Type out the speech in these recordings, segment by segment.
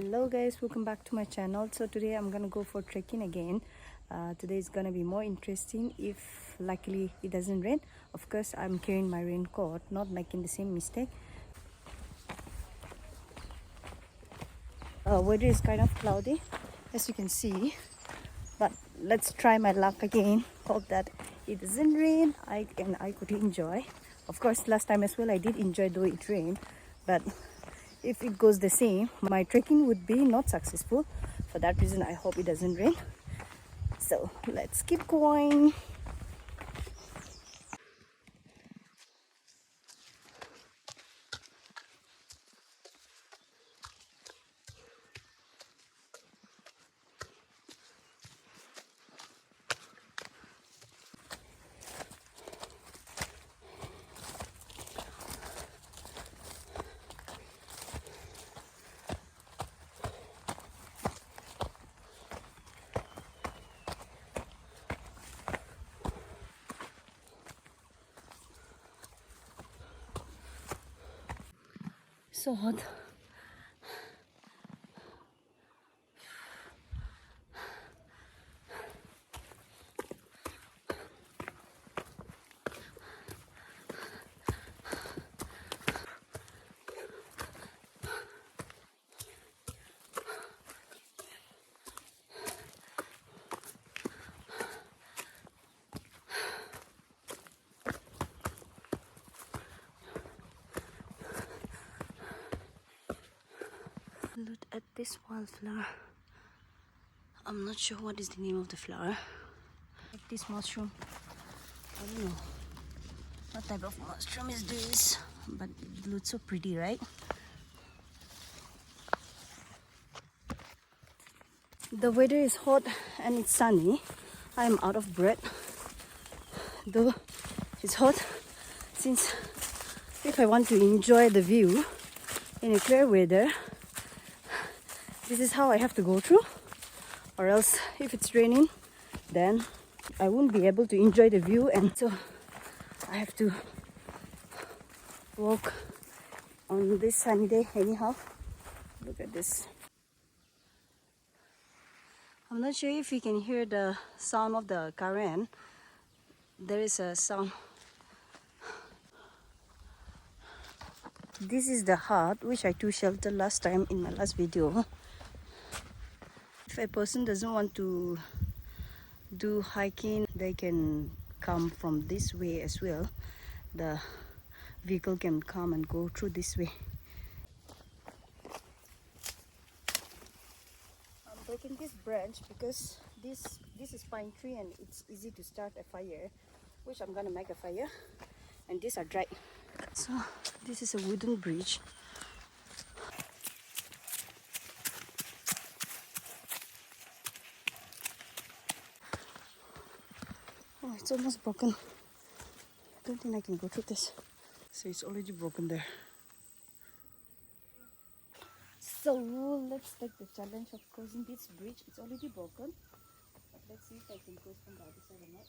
Hello guys, welcome back to my channel. So today I'm gonna go for trekking again. Today is gonna be more interesting if luckily it doesn't rain. Of course I'm carrying my raincoat, not making the same mistake. Weather is kind of cloudy as you can see, but let's try my luck again. Hope that it doesn't rain I could enjoy. Of course last time as well I did enjoy though it rained, but if it goes the same, my trekking would be not successful. For that reason, I hope it doesn't rain. So let's keep going. So hot. Look at this wildflower. I'm not sure what is the name of the flower. Like this mushroom. I don't know what type of mushroom is this, but it looks so pretty, right? The weather is hot and it's sunny. I'm out of breath. Though it's hot, since if I want to enjoy the view in a clear weather, this is how I have to go through, or else if it's raining then I won't be able to enjoy the view, and so I have to walk on this sunny day anyhow. Look at this. I'm not sure if you can hear the sound of the current. There is a sound. This is the hut which I took shelter last time in my last video. If a person doesn't want to do hiking, they can come from this way as well. The vehicle can come and go through this way. I'm breaking this branch because this is pine tree and it's easy to start a fire, which I'm gonna make a fire, and these are dried. So this is a wooden bridge. Oh, it's almost broken. I don't think I can go through this. So it's already broken there. So let's take the challenge of crossing this bridge. It's already broken, but let's see if I can cross from the other side or not.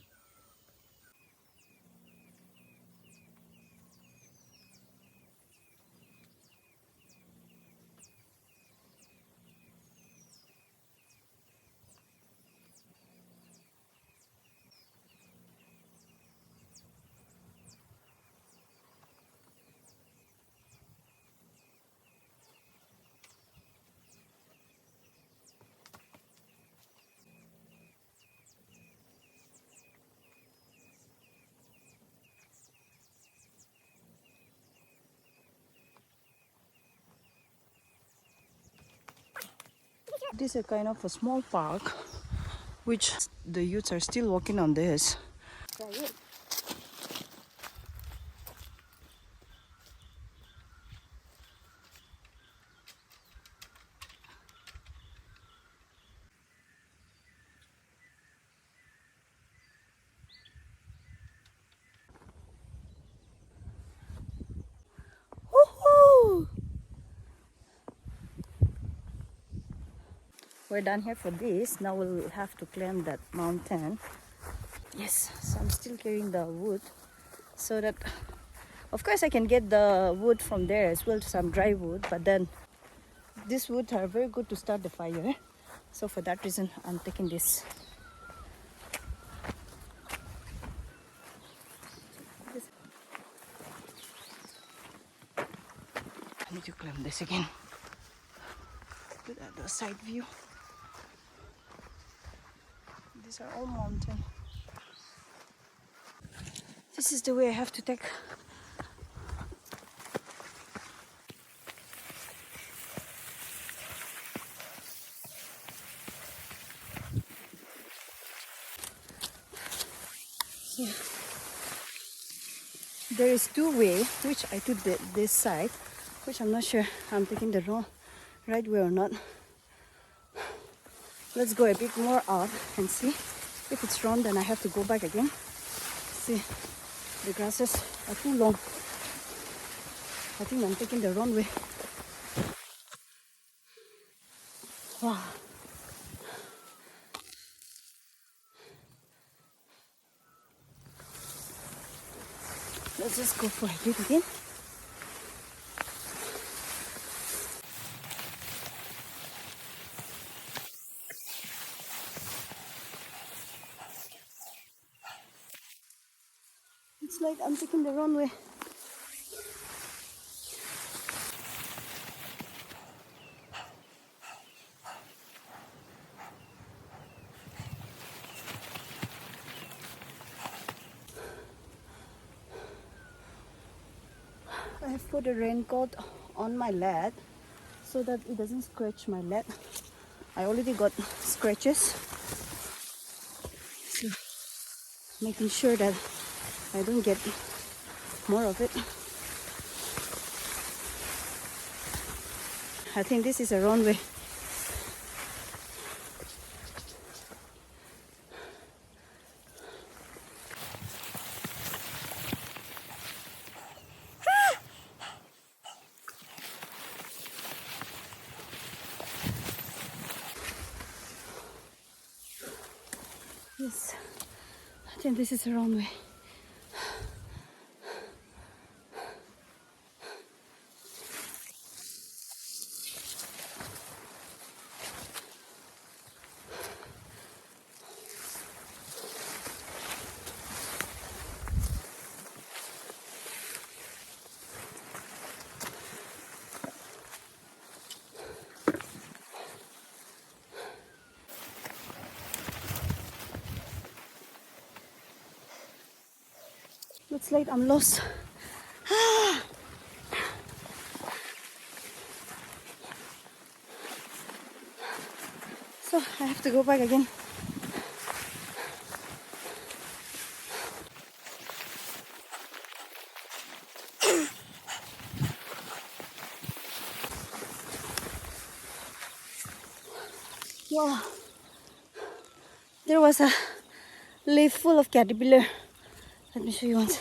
This is a kind of a small park, which the youths are still walking on this. Woohoo! We're done here for this. Now we'll have to climb that mountain. Yes, so I'm still carrying the wood so that, of course, I can get the wood from there as well, some dry wood, but then these wood are very good to start the fire. So for that reason, I'm taking this. I need to climb this again. Look at the side view. These are all mountain. This is the way I have to take. Yeah. There is two ways, which I took this side, which I'm not sure I'm taking the right way or not. Let's go a bit more out and see. If it's wrong, then I have to go back again. See, the grasses are too long. I think I'm taking the wrong way. Wow. Let's just go for a bit again. It's like I'm taking the wrong way. I have put a raincoat on my leg so that it doesn't scratch my leg. I already got scratches. So making sure that I don't get more of it. I think this is a wrong way. Yes, I think this is the wrong way. Looks like I'm lost. So I have to go back again. Wow, there was a leaf full of caterpillar. Let me show you once.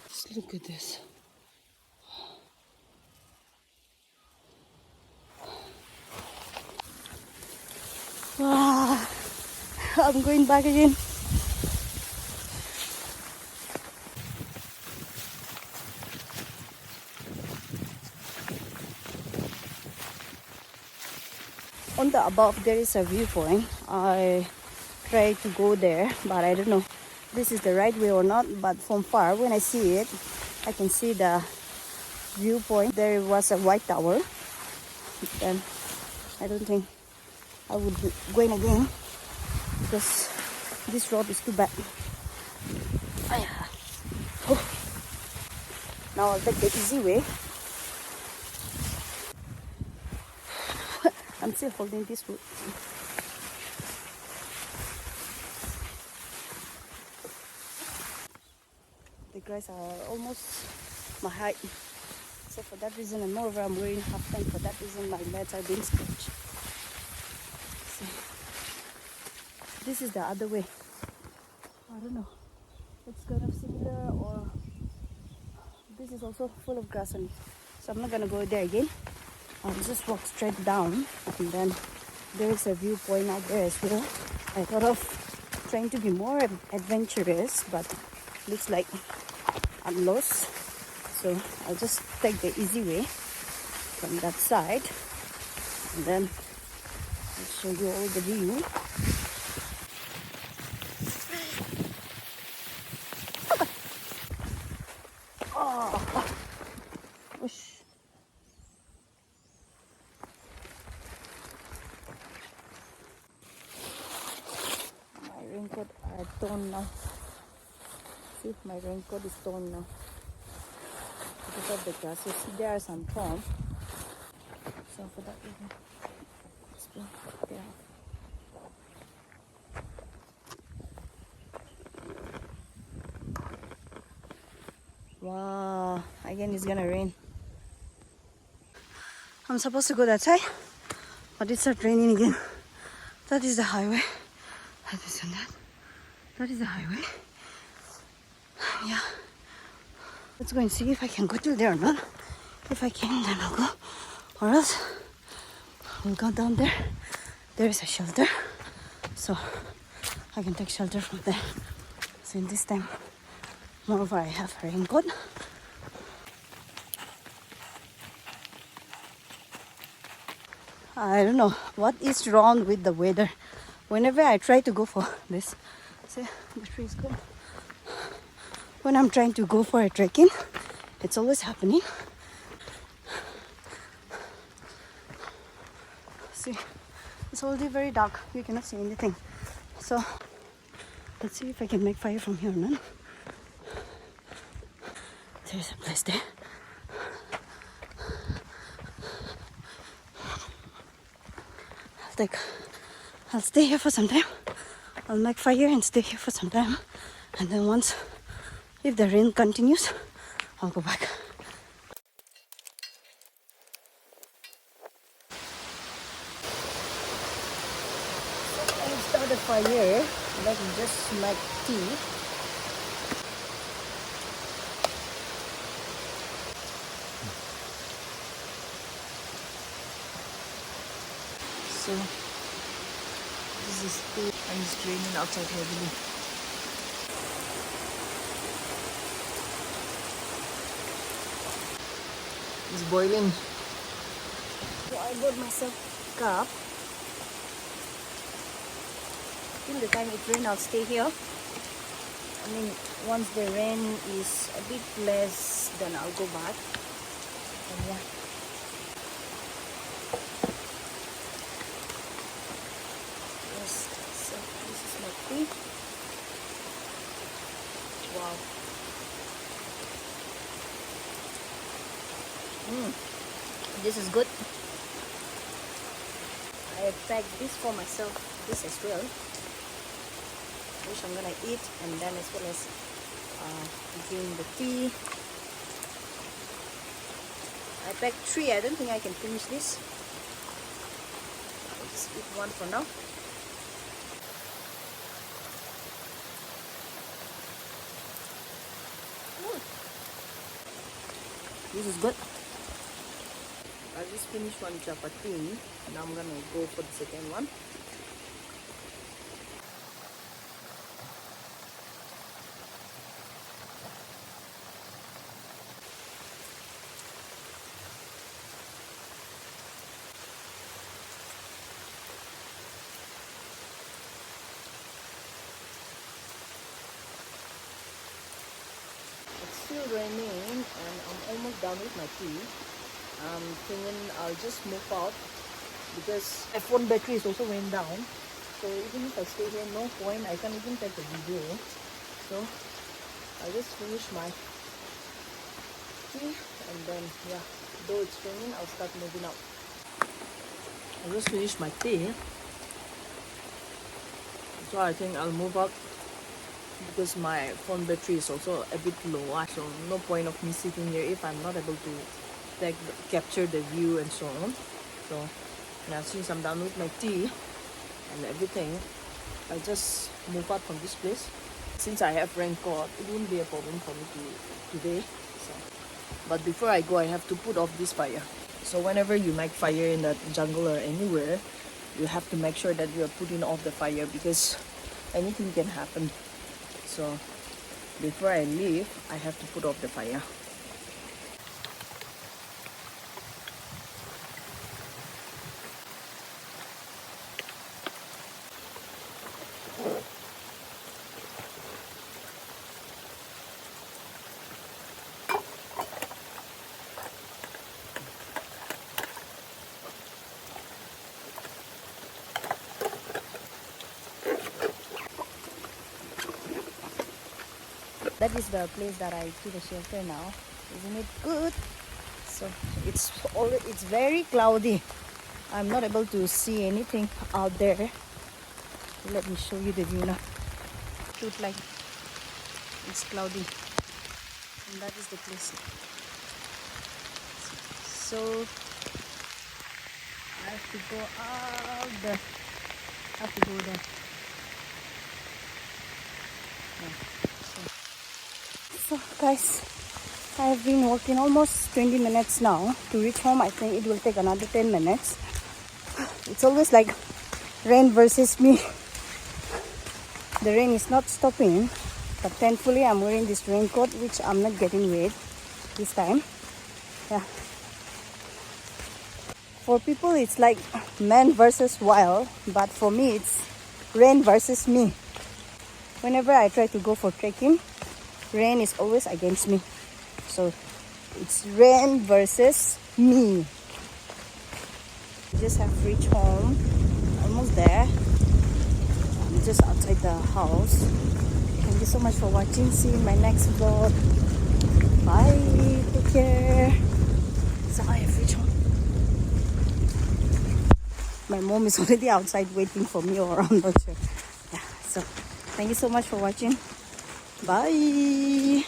Just look at this. Wow, I'm going back again. On the above there is a viewpoint. I try to go there, but I don't know this is the right way or not. But from far, when I see it, I can see the viewpoint. There was a white tower. Then I don't think I would be going again because this road is too bad. Oh. Now I'll take the easy way. I'm still holding this wood. The grass are almost my height. So for that reason, and moreover, I'm wearing half pant. For that reason, my legs are being scratched. So, this is the other way. I don't know. It's kind of similar, or this is also full of grass on it. So I'm not gonna go there again. I'll just walk straight down, and then there is a viewpoint out there as well. I thought of trying to be more adventurous, but looks like I'm lost. So I'll just take the easy way. from that side, and then I'll show you all the view. Oh, whoosh. My raincoat are torn now. See, my raincoat is torn now because of the grass. You see, there are some thorns. So for that reason, it's been there. Wow, again it's gonna rain. I'm supposed to go that side, but it started raining again. That is the highway. That is that. That is the highway. Yeah. Let's go and see if I can go till there or not. If I can, then I'll go. Or else, we'll go down there. There is a shelter. So, I can take shelter from there. So, in this time, moreover, I have a raincoat. I don't know what is wrong with the weather. Whenever I try to go for this, see, the tree is good. When I'm trying to go for a trekking, it's always happening. See, it's already very dark. You cannot see anything. So, let's see if I can make fire from here, man. There's a place there. I'll stay here for some time. I'll make fire and stay here for some time. And then once, if the rain continues, I'll go back. I started fire. Let me just make tea. So, this is tea and it's raining outside heavily. It's boiling. So I bought myself a cup. Till the time it rains, I'll stay here. I mean, once the rain is a bit less, then I'll go back. And yeah. Yes, so this is my tea. Wow. This is good. I packed this for myself, this as well, which I'm gonna eat, and then as well as drink the tea. I packed 3. I don't think I can finish this. I'll just eat one for now. This is good. I just finished one chapati. Now I'm gonna go for the second one. It's still raining and I'm almost done with my tea. I'm thinking I'll just move out because my phone battery is also went down. So even if I stay here, no point. I can't even take a video. So I'll just finish my tea and then yeah, though it's raining, I'll start moving out. I just finished my tea. So I think I'll move out because my phone battery is also a bit low. So no point of me sitting here if I'm not able to capture the view and so on. So now since I'm done with my tea and everything, I'll just move out from this place. Since I have raincoat, it won't be a problem for me today. So, but before I go, I have to put off this fire. So whenever you make fire in the jungle or anywhere, you have to make sure that you are putting off the fire because anything can happen. So before I leave, I have to put off the fire. That is the place that I keep a shelter now. Isn't it good? So it's very cloudy. I'm not able to see anything out there. Let me show you the view now. Look like it's cloudy, and that is the place. So I have to go out there. I have to go there. Yeah. So guys, I have been walking almost 20 minutes now to reach home. I think it will take another 10 minutes. It's always like rain versus me. The rain is not stopping, but thankfully I'm wearing this raincoat, which I'm not getting wet this time. Yeah. For people it's like man versus wild, but for me it's rain versus me. Whenever I try to go for trekking, rain is always against me. So it's rain versus me. Just have reached home, almost there. I'm just outside the house. Thank you so much for watching. See you in my next vlog. Bye. Take care. So I have reached home. My mom is already outside waiting for me, or I'm not sure. Yeah. So thank you so much for watching. Bye.